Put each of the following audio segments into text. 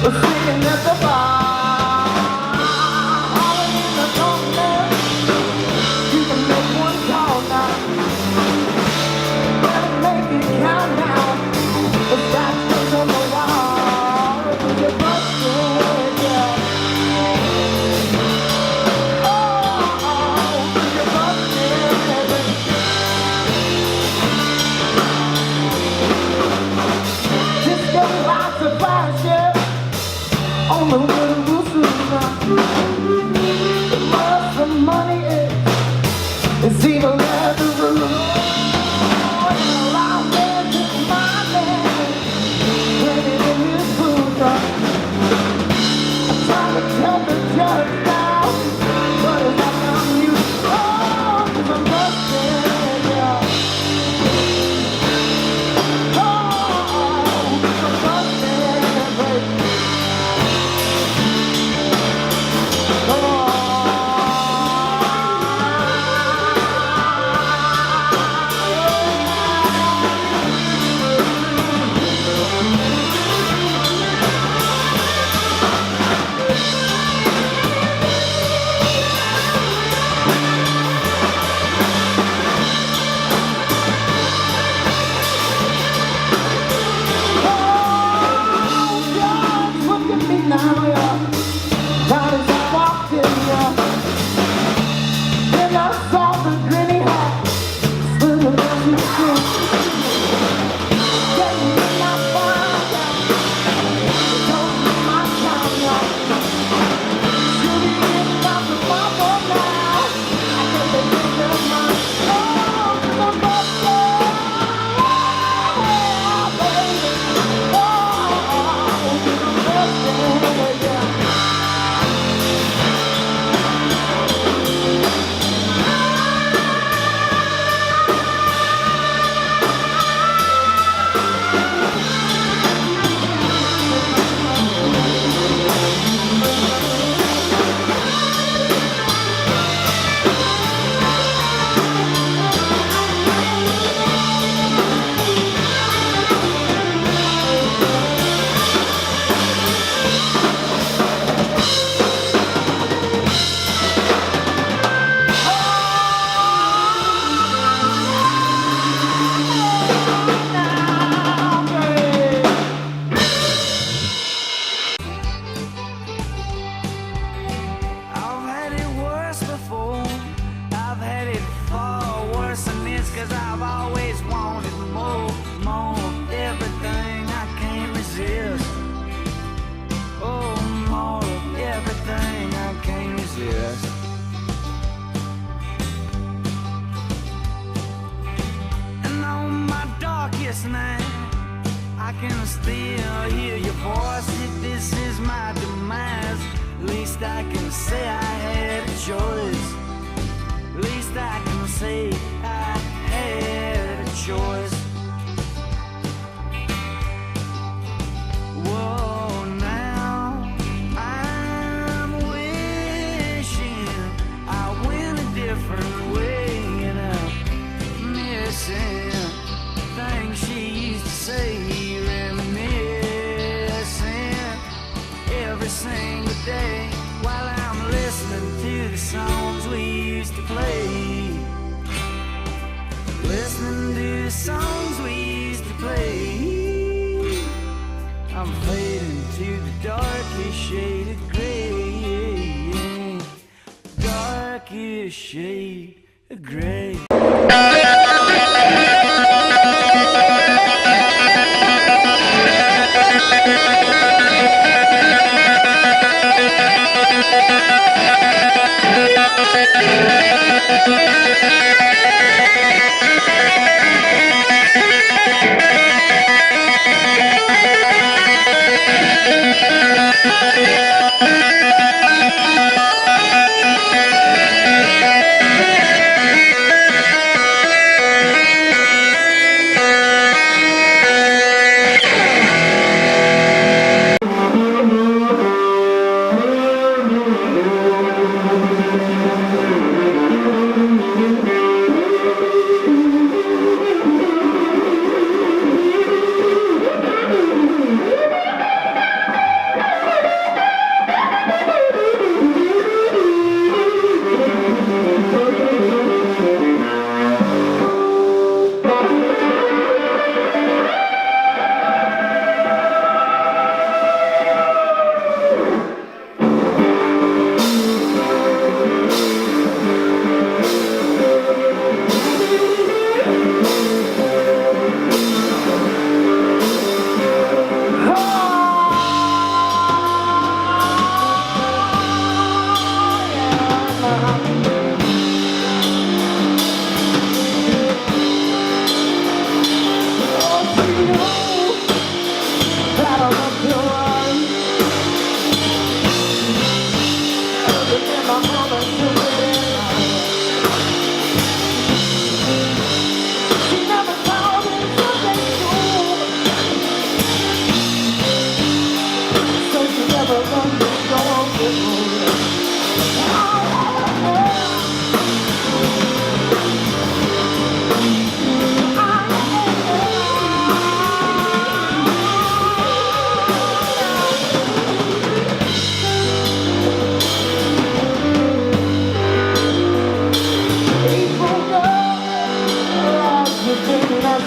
singing at the bar, hollering in the corner. You can make one call now, better make it count now. It's got to on the wall, you're busted, yeah. On the little Wilson, the more the money is, it's evil as the roof. And a loud man took my man, put it in his booth. I'm trying to tell the judge now, but it's like I'm used. Oh, 'cause I'm busted, yeah. Oh, 'cause I'm busted, baby.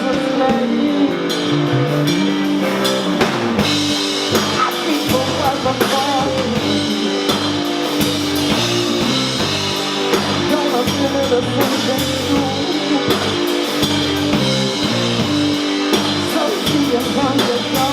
was a slave. Our people was a slave. Gonna finish the sentence soon. So she is gonna go.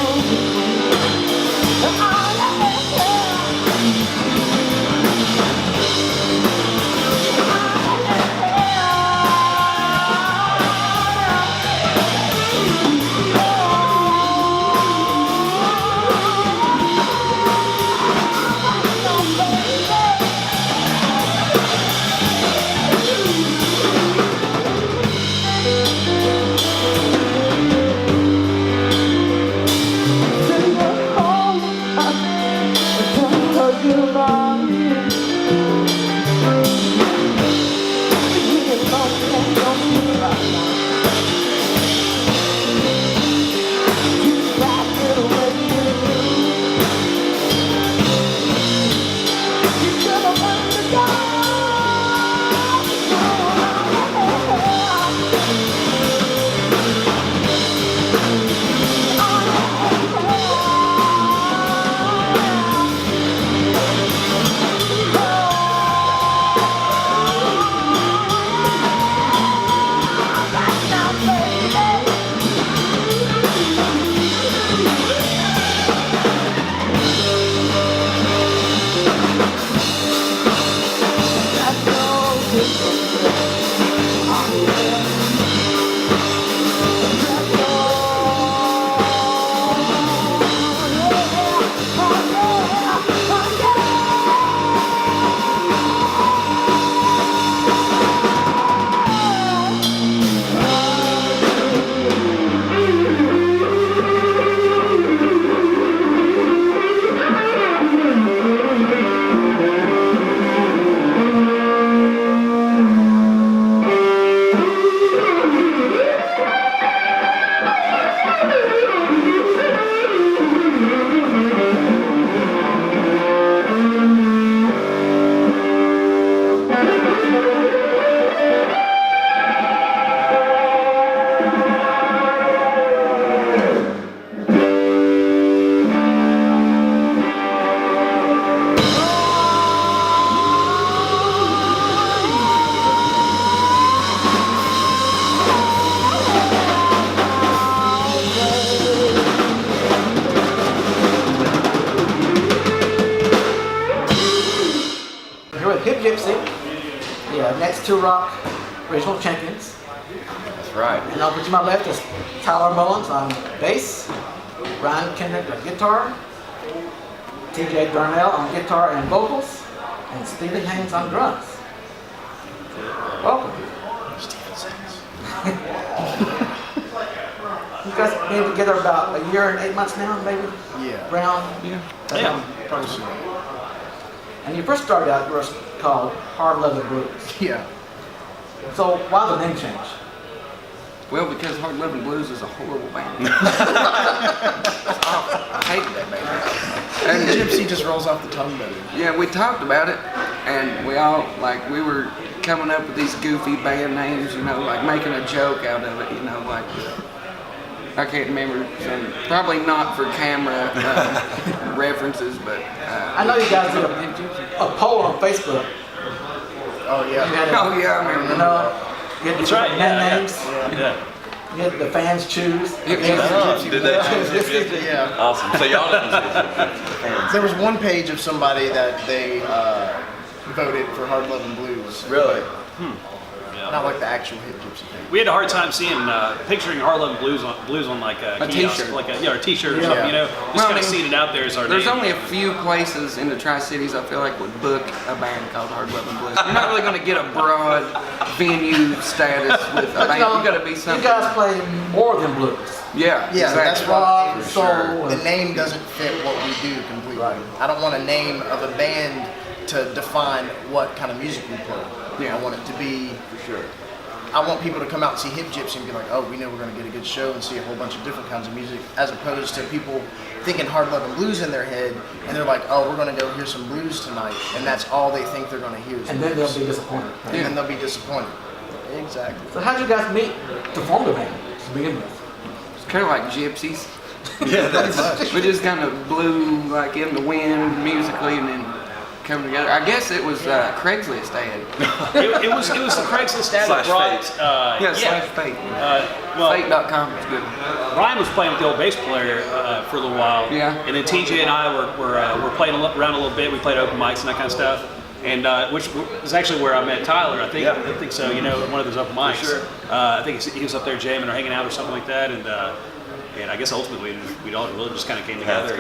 HipGypsy, yeah, Next2Rock Regional Champions. That's right. And over to my left is Tyler Mullins on bass, Ryan Kendrick on guitar, TJ Darnell on guitar and vocals, and Stephen Haynes on drums. Welcome. You guys been together about a year and 8 months now, maybe? Yeah. Round? Yeah. Probably so. And you first started out, you were called Hard Leather Blues. Yeah. So why the name change? Well, because Hard Living Blues is a horrible band. It's awful. I hated that band. And Gypsy just rolls off the tongue better. Yeah, we talked about it, and we all, we were coming up with these goofy band names, making a joke out of it, I can't remember some, probably not for camera references, but... I know you guys did a poll on Facebook. Oh, yeah. I remember. You had That's right, names. Yeah. You had the fans choose. Did they choose HipGypsy? Yeah. Awesome. So y'all didn't choose. There was one page of somebody that they voted for Hard Lovin' Blues. Really? Not like the actual HipGypsy page. We had a hard time seeing, picturing Harlem Blues on like a kiosk, t-shirt. or a t-shirt or Yeah. something, Just kind of seeing it out there as our There's name. only a few places in the Tri-Cities I feel like would book a band called Hard Living Blues. You're not really going to get a broad venue status with a band. You got to be something. You guys play more than blues. Yeah, Yeah, that's exactly. why Rock, soul. the name doesn't fit what we do completely. Right. I don't want a name of a band to define what kind of music we play. Yeah. I want it to be, For sure. I want people to come out and see HipGypsy and be like, oh, we know we're going to get a good show and see a whole bunch of different kinds of music, as opposed to people thinking Hard Lovin' Blues in their head, and they're like, oh, we're going to go hear some blues tonight, and that's all they think they're going to hear. is And then blues. they'll be disappointed. And then they'll be disappointed. Exactly. So how'd you guys meet to form the band? to begin with. It's kind of like gypsies. Yeah, that's We just kind of blew like in the wind musically and then come together. I guess it was Craigslist ad. It was the Craigslist ad that Slash brought. fate. Slash fate. Well, Fate.com is good. Ryan was playing with the old bass player for a little while. Yeah. And then TJ and I were playing around a little bit. We played open mics and that kind of stuff. And which is actually where I met Tyler. I think so. You know, one of those open mics. sure. I think he was up there jamming or hanging out or something like that. And I guess ultimately we all really just kind of came together.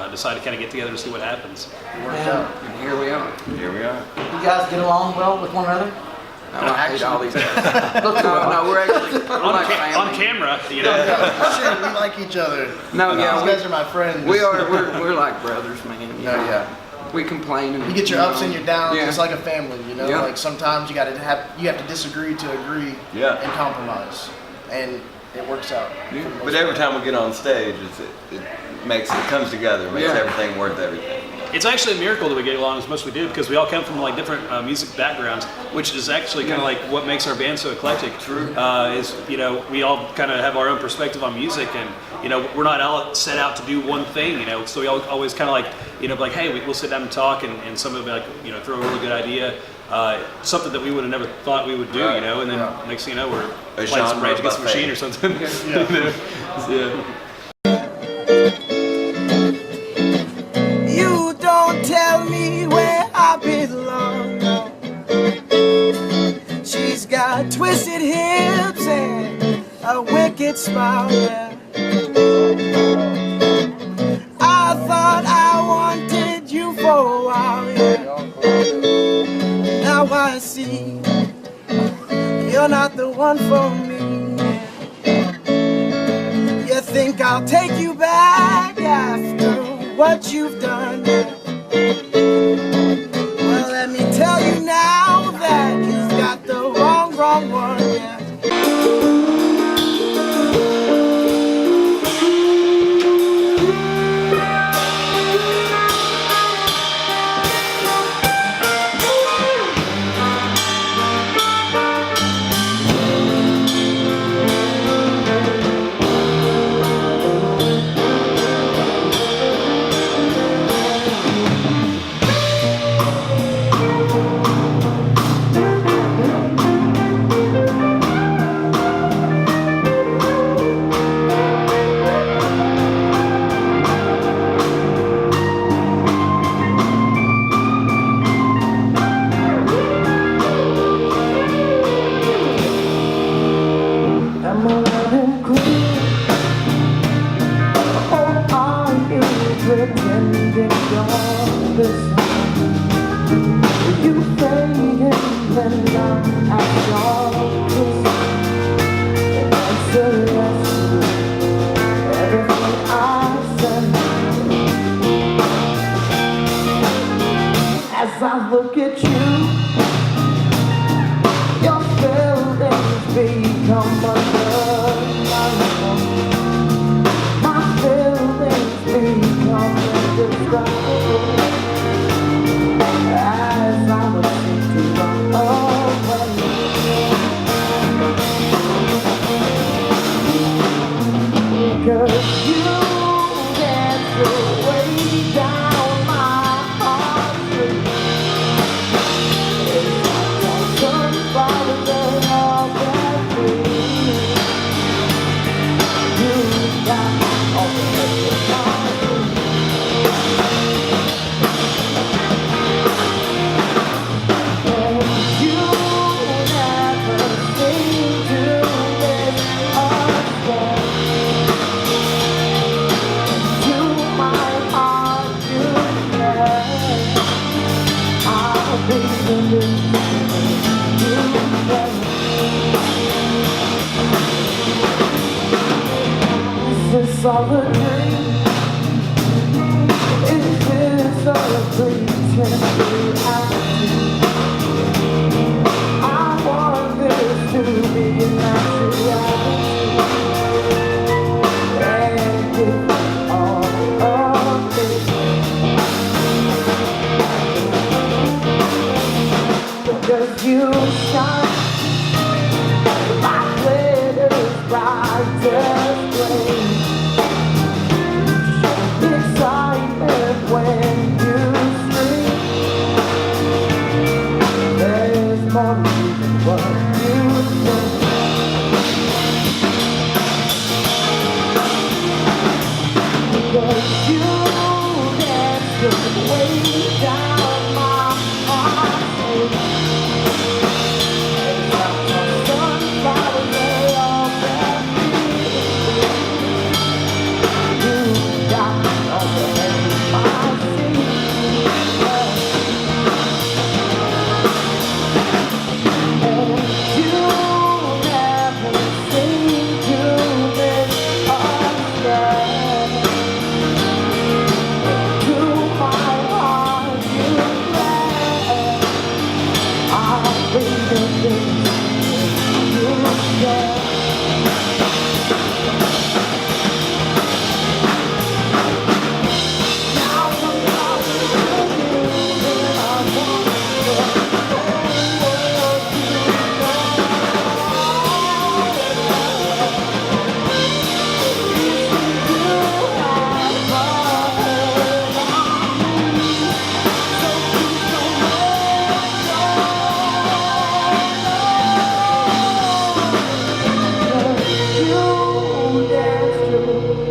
Decided to kind of get together and see what happens. And here we are. Here we are. You guys get along well with one another? No, I hate all these guys. no, we're actually we're like On family. camera, you know. Sure, we like each other. No, yeah, These guys are my friends. we're like brothers, man. You No, know? yeah. We complain and You get your ups and your downs. Yeah. It's like a family, you know. Yeah. Like sometimes you have to disagree to agree Yeah. and compromise, and it works out. for the most But every part. time we get on stage, it comes together, makes Yeah. everything worth everything. It's actually a miracle that we get along as much as we do because we all come from like different music backgrounds, which is actually kind of like what makes our band so eclectic. True. Is we all kind of have our own perspective on music, and we're not all set out to do one thing. So we always kind of like hey, we'll sit down and talk, and somebody will be like throw a really good idea. Something that we would have never thought we would do, Right. and then Yeah. next thing you know, we're A playing some genre Rage Against the buffet. Machine or something. Yeah. You don't tell me where I belong. No. She's got twisted hips and a wicked smile. Yeah. I thought I wanted you for a while. Yeah. Now I see you're not the one for me. You think I'll take you back after what you've done? Well, let me tell you now that you've got the wrong one. Yeah. I'm a running queen. Oh, are you pretending you're listening? You faking when I'm at your place. Answer yes to everything I said. As I look at you, your feelings become undeniable. My feelings become indescribable. As I look into run away. Cause you dance way down my heartstrings. Is all a dream? Is this all a pretend reality? I want this to be a natural reality. And it's all of it. Because you shine like glitters bright.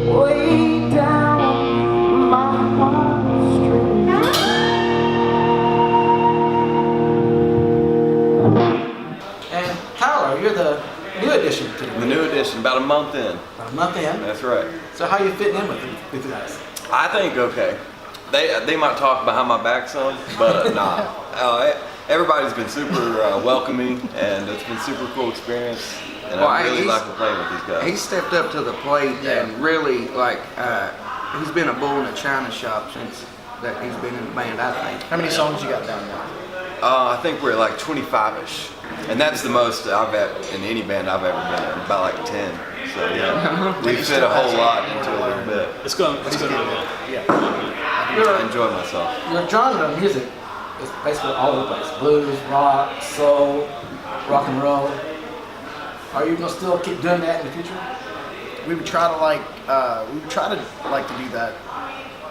Way down my heartstrings. And Tyler, you're the new addition to the The group. new edition, about a month in. About a month in. That's right. So how you fitting in with you guys? I think okay. They might talk behind my back some, but nah. Everybody's been super welcoming, and it's been super cool experience. And I really like playing with these guys. He stepped up to the plate and really he's been a bull in a china shop since that he's been in the band, I think. How many songs you got down now? I think we're at like 25-ish, and that's the most I've had in any band I've ever been in. About like 10. So yeah, we fit a whole lot into a little bit. It's going really well. I enjoy myself. Your genre of music is basically all over the place. Blues, rock, soul, rock and roll. Are you gonna still keep doing that in the future? We would try to like to do that.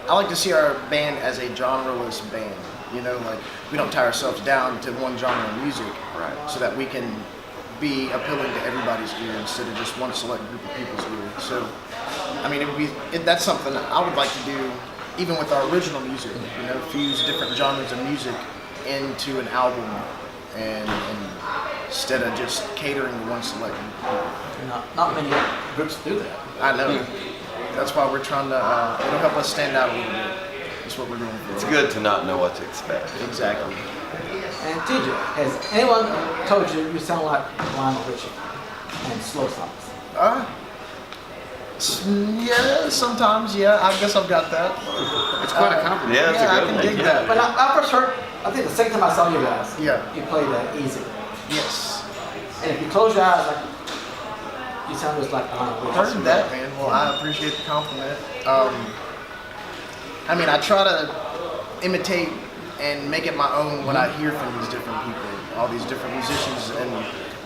I like to see our band as a genreless band. You know, like we don't tie ourselves down to one genre of music, Right. so that we can be appealing to everybody's ear instead of just one select group of people's ear. So, I mean, that's something I would like to do, even with our original music. You know, fuse different genres of music into an album, and instead of just catering to one select group. Not many groups do that. I know. That's why we're trying to. It'll help us stand out a little bit. That's what we're going for. It's good to not know what to expect. Exactly. And TJ, has anyone told you you sound like Lionel Richie and slow songs? Yeah, sometimes. Yeah, I guess I've got that. It's quite a compliment. Yeah, it's Yeah, a I good can one. dig that. When I first heard, I think the second time I saw you guys, Yeah. you played Easy. Yes. And if you close your eyes, like, you sound just like Lionel Richie. Heard that, man. Well, I appreciate the compliment. I mean, I try to imitate and make it my own what I hear from these different people, all these different musicians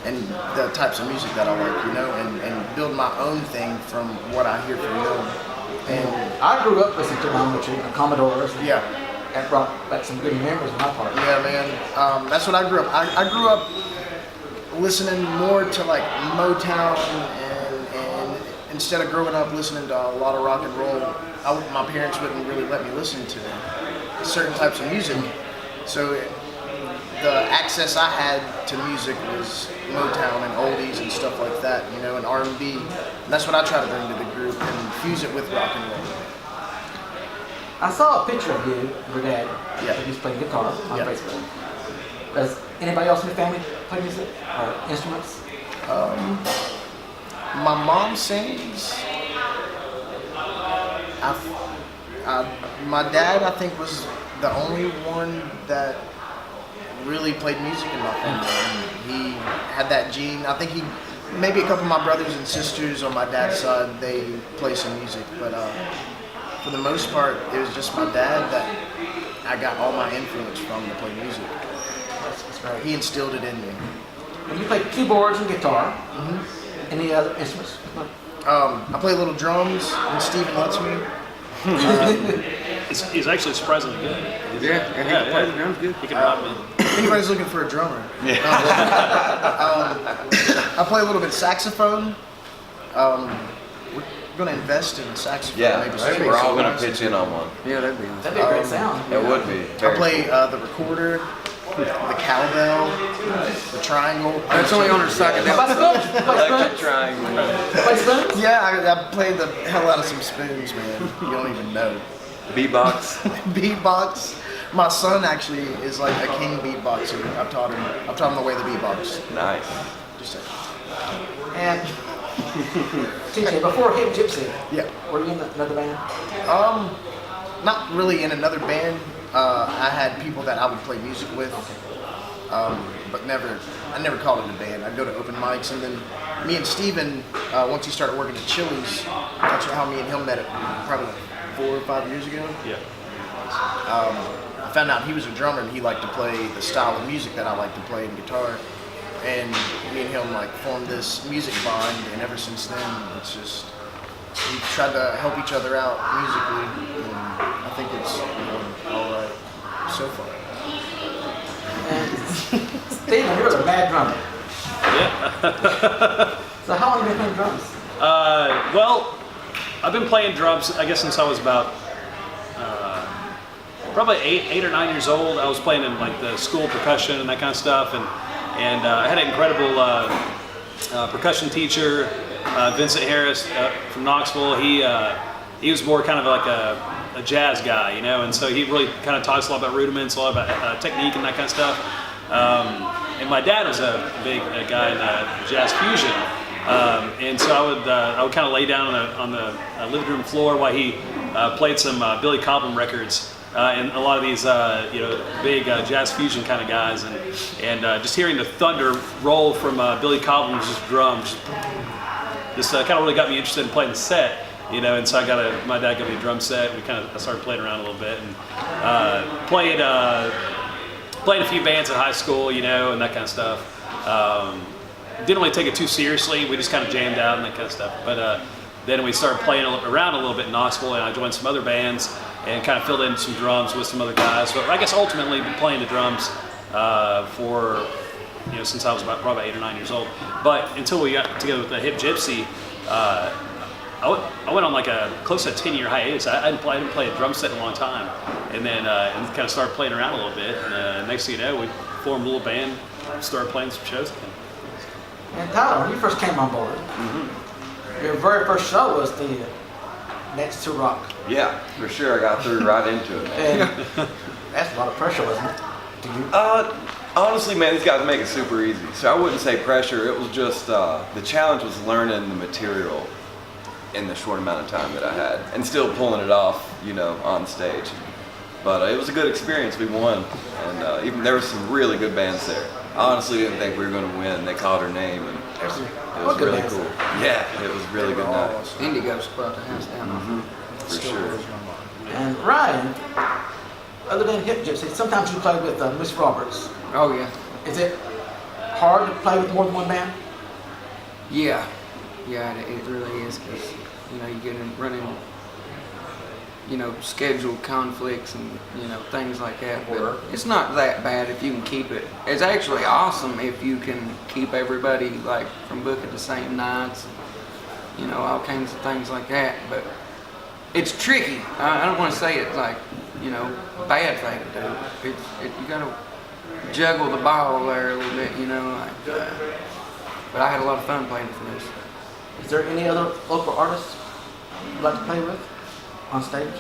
and the types of music that I like, you know, and build my own thing from what I hear from them. And I grew up listening to Lionel Richie and Commodores. And yeah, that brought back some good memories on my part. yeah, man. That's what I grew up. I grew up listening more to like Motown and instead of growing up listening to a lot of rock and roll, my parents wouldn't really let me listen to certain types of music. So the access I had to music was Motown and oldies and stuff like that, you know, and R&B. And that's what I try to bring to the group and fuse it with rock and roll. I saw a picture of you, your dad, Yeah. he's playing guitar on Yeah. Facebook. Does anybody else in your family play music or instruments? My mom sings. My dad, I think, was the only one that really played music in my family. And he had that gene. I think maybe a couple of my brothers and sisters on my dad's side, they play some music. But for the most part, it was just my dad that I got all my influence from to play music. That's great. He instilled it in me. And you play keyboards and guitar. Any other instruments? I play little drums when Steven lets me. He's actually surprisingly good. Yeah, and he can play the drums good. He can rock me. If anybody's looking for a drummer, I play a little bit of saxophone. We're going to invest in a saxophone. Yeah, maybe right. some We're all going to songs. pitch in on one. Yeah, that'd be awesome. That'd be a great sound. It would be. I Very play cool. the recorder, the cowbell, the triangle. That's only on her second. Play spoons? Play Electric spoons? triangle. Play spoons? Yeah, I played the hell out of some spoons, man. You don't even know. Beatbox. Beatbox. My son actually is like a king beatboxer. I've taught him the way of the beatbox. Nice. Just And TJ, before HipGypsy, yeah. were you in another band? Not really in another band. I had people that I would play music with, but I never called it a band. I'd go to open mics, and then me and Steven, once he started working at Chili's, that's how me and him met probably like 4 or 5 years ago. Yeah. I found out he was a drummer and he liked to play the style of music that I like to play in guitar. And me and him like formed this music bond, and ever since then, it's just, we tried to help each other out musically, and I think it's going all right so far. And Steven, you're a mad drummer. Yeah. So how long have you been playing drums? Well, I've been playing drums, I guess, since I was about probably 8 or 9 years old. I was playing in like the school percussion and that kind of stuff, and I had an incredible percussion teacher, Vincent Harris from Knoxville. He was more kind of like a jazz guy, you know, and so he really kind of taught us a lot about rudiments, a lot about technique and that kind of stuff. And my dad was a big guy in jazz fusion, and so I would kind of lay down on the living room floor while he played some Billy Cobham records. And a lot of these, big jazz fusion kind of guys, and just hearing the thunder roll from Billy Cobham's drums, just kind of really got me interested in playing the set, you know. And so my dad got me a drum set. And I started playing around a little bit, and played a few bands in high school, you know, and that kind of stuff. Didn't really take it too seriously. We just kind of jammed out and that kind of stuff. But then we started playing around a little bit in Knoxville, and I joined some other bands and kind of filled in some drums with some other guys. But I guess ultimately been playing the drums for, you know, since I was probably 8 or 9 years old. But until we got together with the HipGypsy, I went on like a close to 10-year hiatus. I didn't play a drum set in a long time, and then and kind of started playing around a little bit. And next thing you know, we formed a little band, started playing some shows again. And Tyler, when you first came on board, your very first show was the Next2Rock. Yeah, for sure. I got through right into it, man. And that's a lot of pressure, wasn't it? To you? Honestly, man, these guys make it super easy. So I wouldn't say pressure. It was just the challenge was learning the material in the short amount of time that I had, and still pulling it off, you know, on stage. But it was a good experience. We won, and even there were some really good bands there. I honestly didn't think we were going to win. They called our name, and it was really cool. Yeah, it was really good night. Indigo's brought the house down. For sure. And Ryan, other than HipGypsy, sometimes you play with Miss Roberts. Oh yeah. Is it hard to play with more than one band? Yeah, it really is, because you know you get in running, you know, schedule conflicts and you know things like that. But it's not that bad if you can keep it. It's actually awesome if you can keep everybody like from booking the same nights, you know, all kinds of things like that. But it's tricky. I don't want to say it's like, you know, bad thing to do. You gotta juggle the ball there a little bit, you know. Like, but I had a lot of fun playing for this. Is there any other local artists you'd like to play with on stage?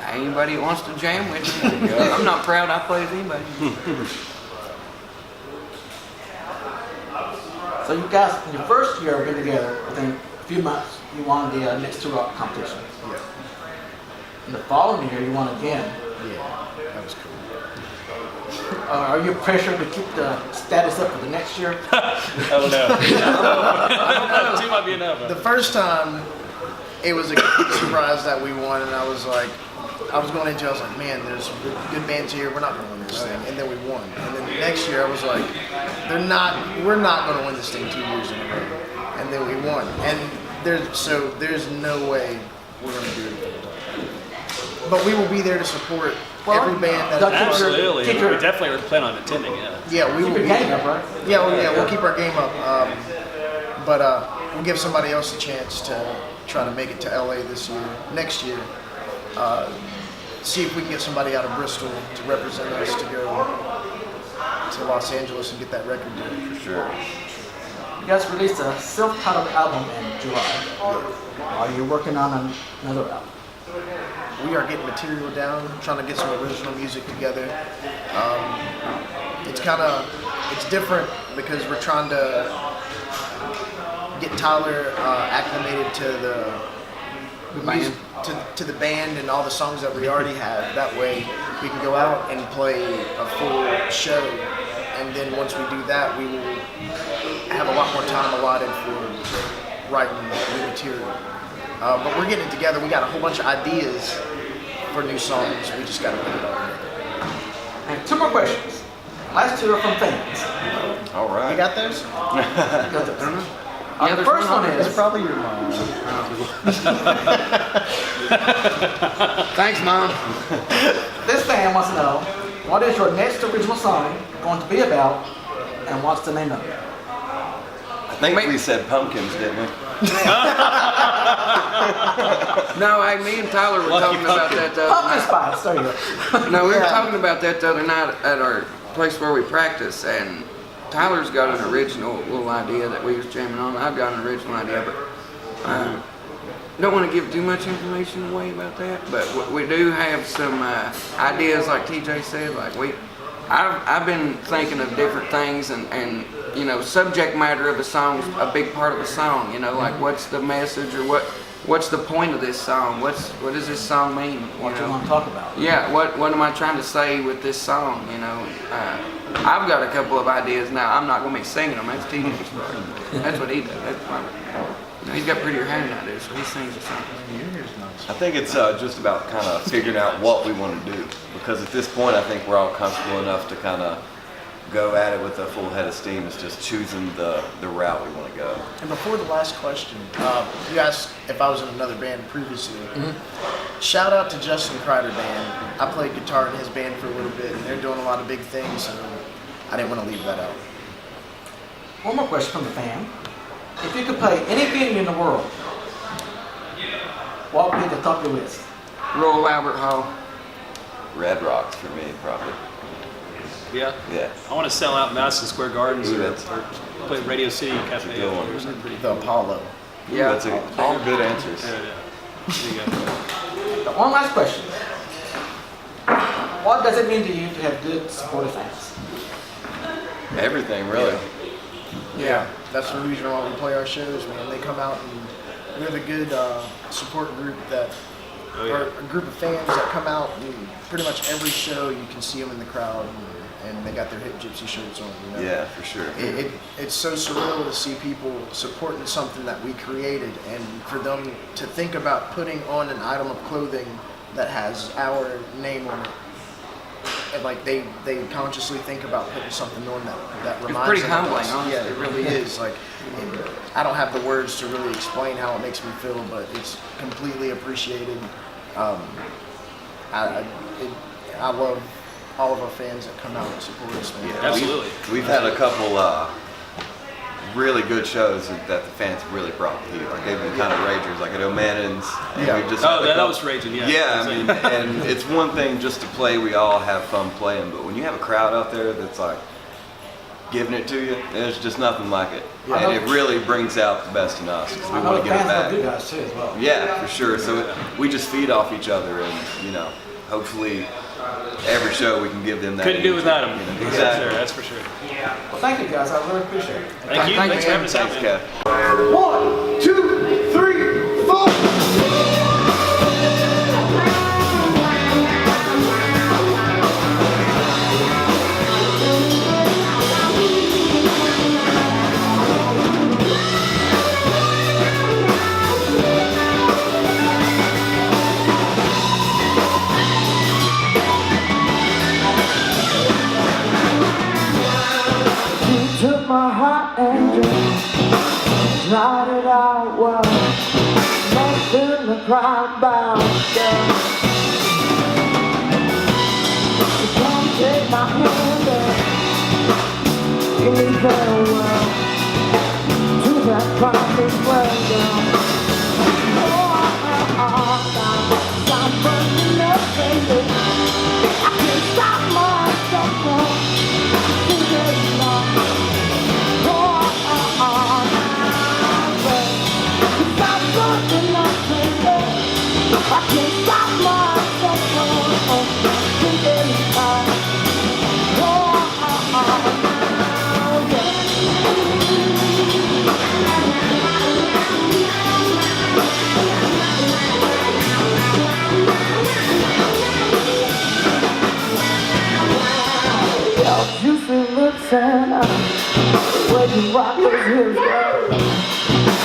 Anybody that wants to jam with me. I'm not proud I play with anybody. So you guys, in your first year of being together, within a few months, you won the Next2Rock competition. Yeah. In the following year, you won again. Yeah, that was cool. Are you pressured to keep the status up for the next year? I don't know. Two might be enough. The first time, it was a complete surprise that we won, and I was like, I was going into it, I was like, man, there's some good bands here, we're not going to win this thing, and then we won. And then the next year, I was like, we're not going to win this thing 2 years in a row, and then we won. And there's no way we're going to do it. But we will be there to support every band that. Absolutely, we definitely plan on attending. Yeah, we will. Keep your game up, right? Yeah, we'll keep our game up. But we'll give somebody else a chance to try to make it to LA next year. See if we can get somebody out of Bristol to represent us to go to Los Angeles and get that record deal. For sure. You guys released a self-titled album in July. Are you working on another album? We are getting material down, trying to get some original music together. It's different because we're trying to get Tyler acclimated to the music, to the band and all the songs that we already have. That way we can go out and play a full show. And then once we do that, we will have a lot more time allotted for writing new material. But we're getting it together. We got a whole bunch of ideas for new songs. We just got to put it all together. And 2 more questions. Last 2 are from fans. All right. You got those? The first one It's is, probably your mom. Thanks, Mom. this fan wants to know, what is your next original song going to be about, and what's the name of it? I think we said pumpkins, didn't we? No, me and Tyler were talking about that the other Pumpkin night. Spice, there you go. No, we were talking about that the other night at our place where we practice, and Tyler's got an original little idea that we was jamming on. I've got an original idea, but don't want to give too much information away about that. But we do have some ideas, like TJ said. Like I've been thinking of different things, and you know, subject matter of a song's a big part of a song. You know, like what's the message, or what's the point of this song? What does this song mean? What you want to talk about? Yeah, what am I trying to say with this song? You know, I've got a couple of ideas now. I'm not gonna be singing them. That's TJ's part. That's what he does. That's my, you know, he's got prettier hair than I do, so he sings the song. I think it's just about kind of figuring out what we want to do, because at this point I think we're all comfortable enough to kind of go at it with a full head of steam. It's just choosing the route we want to go. And before the last question, you asked if I was in another band previously. Shout out to Justin Kreider band. I played guitar in his band for a little bit, and they're doing a lot of big things, so I didn't want to leave that out. One more question from the fan. If you could play any venue in the world, what would be the top of your list? Royal Albert Hall. Red Rocks for me, probably. Yeah. Yeah. I want to sell out Madison Square Gardens Ooh, or that's- play Radio City Cafe good one. or something pretty. The Apollo. Yeah. That's all good answers. Yeah. There you go. One last question. What does it mean to you to have good, supportive fans? Everything, really. Yeah, that's the reason why we play our shows, man. They come out and we have a good support group that, or a group of fans that come out, and pretty much every show you can see them in the crowd, and they got their HipGypsy shirts on. You know? Yeah, for sure. It's so surreal to see people supporting something that we created, and for them to think about putting on an item of clothing that has our name on it. And like they consciously think about putting something on that reminds pretty them of humbling, us. honestly. Yeah, it really is. Like, I don't have the words to really explain how it makes me feel, but it's completely appreciated. I love all of our fans that come out and support us. Man. Yeah, Absolutely. We've had a couple really good shows that the fans really brought the heat. Like they've been kind of ragers, like at O'Mannon's. And Yeah. we've just Oh, had a that couple- was raging. Yeah. Yeah, I mean, and it's one thing just to play, we all have fun playing, but when you have a crowd out there that's like giving it to you, there's just nothing like it. Yeah. And it really brings out the best in us because we I know want the to give it fans back. love you guys too as well. Yeah, for sure. So we just feed off each other, and you know, hopefully every show we can give them that. Couldn't do energy, without them. you know. Exactly. That's for sure. Well, thank you guys. I really appreciate it. Thank you. Thank Thanks you. for having us out, Thanks, man. Kev. 1, 2, 3, 4. You took my heart and just nodded out well, making the crowd bow down. So come take my hand and give me farewell to that promised land. I'm burning up, baby. I can't stop myself from thinking about. I can't stop myself from thinking about. Oh, yeah. feels good.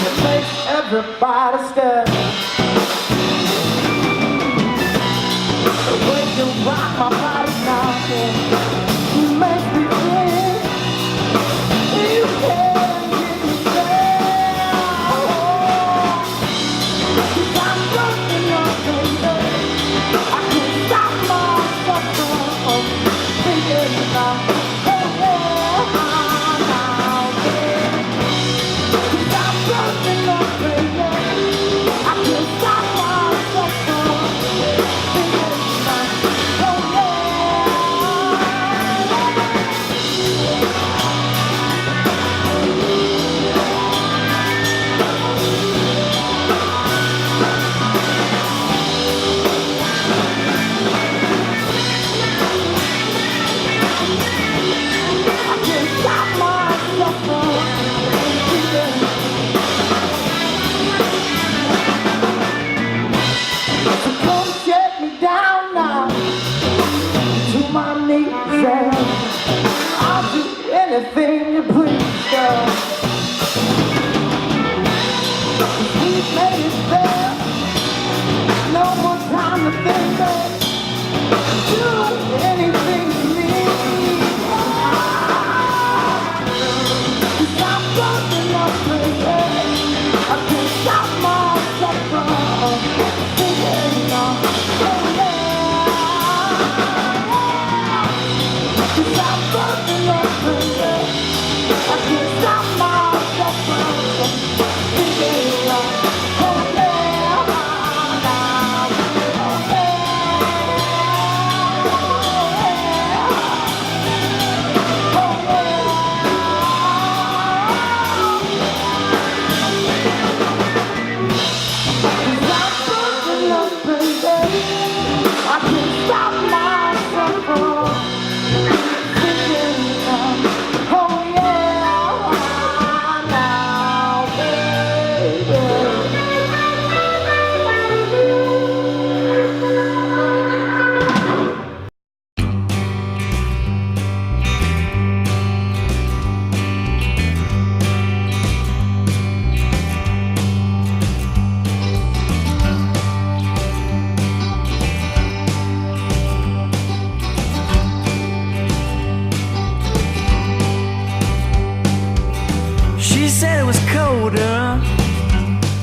It makes everybody stare. The way you rock my body now, you make me feel you can't get me down. 'Cause I'm looking up, baby. I can't stop myself from thinking about I'll do anything you please, girl. We've made it there. No more time to think, babe. Do anything you need. 'Cause I'm broken up, baby. I can't stop myself from thinking of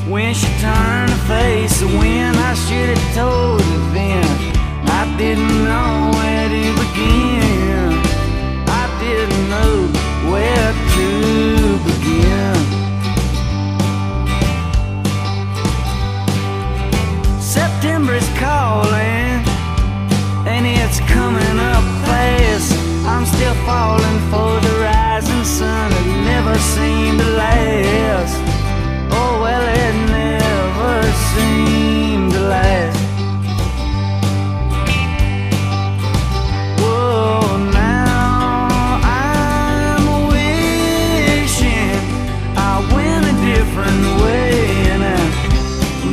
when she turned her face. When I should have told her then, I didn't know where to begin. I didn't know where to begin. September is calling, and it's coming up fast. I'm still falling for the rising sun. It never seemed to last. Oh well, it never seemed to last. Whoa, now I'm wishing I went a different way, and I'm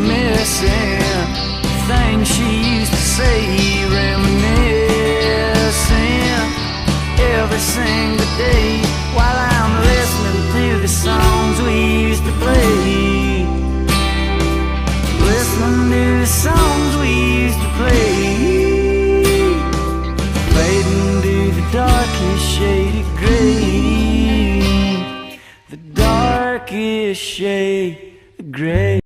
missing things she used to say, reminiscing every single day while I'm listening to the songs we used to play. Listening to the songs we used to play, fading to the darkest shade of gray, the darkest shade.